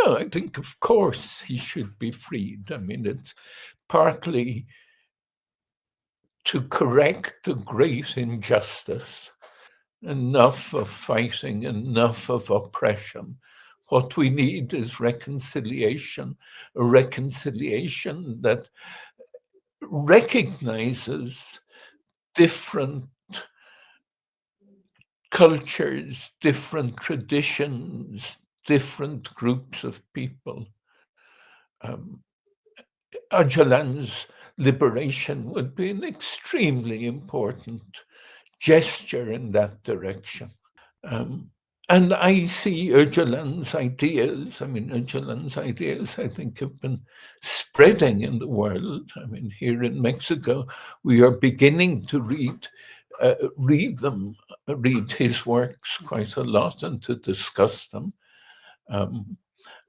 No, I think, of course, he should be freed. I mean, it's partly to correct the great injustice, enough of fighting, enough of oppression. What we need is reconciliation, a reconciliation that recognizes different cultures, different traditions, different groups of people. Öcalan's liberation would be an extremely important gesture in that direction. And I see Öcalan's ideas, I think, have been spreading in the world. I mean, here in Mexico, we are beginning to read his works quite a lot and to discuss them.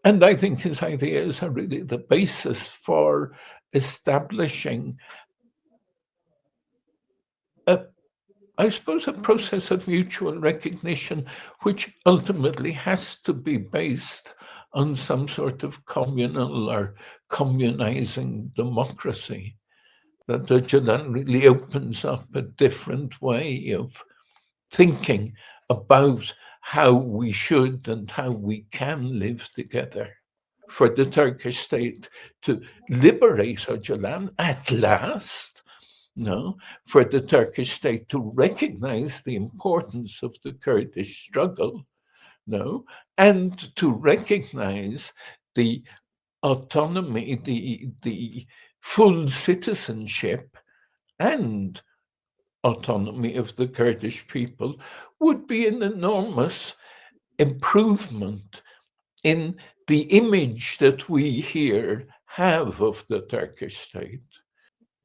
And I think his ideas are really the basis for establishing I suppose, a process of mutual recognition, which ultimately has to be based on some sort of communal or communizing democracy. That Öcalan really opens up a different way of thinking about how we should and how we can live together. For the Turkish state to liberate Öcalan at last, no, for the Turkish state to recognize the importance of the Kurdish struggle, no, and to recognize the autonomy, the full citizenship and autonomy of the Kurdish people would be an enormous improvement in the image that we here have of the Turkish state.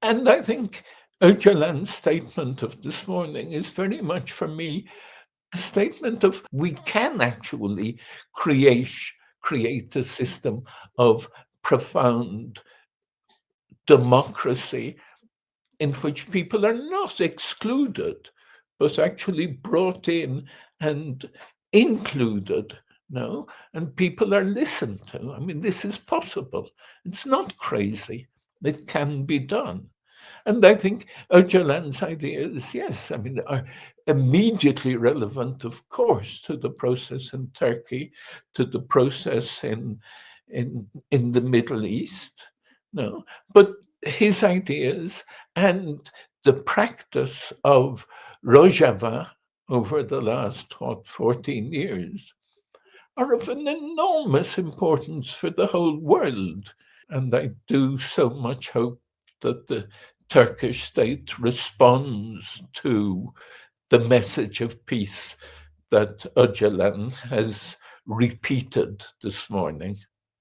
And I think Öcalan's statement of this morning is very much, for me, a statement of we can actually create a system of profound democracy in which people are not excluded, but actually brought in and included. No, and people are listened to. I mean, this is possible. It's not crazy. It can be done. And I think Öcalan's ideas, yes, I mean, are immediately relevant, of course, to the process in Turkey, to the process in the Middle East. No, but his ideas and the practice of Rojava over the last 14 years are of an enormous importance for the whole world. And I do so much hope that the Turkish state responds to the message of peace that Öcalan has repeated this morning.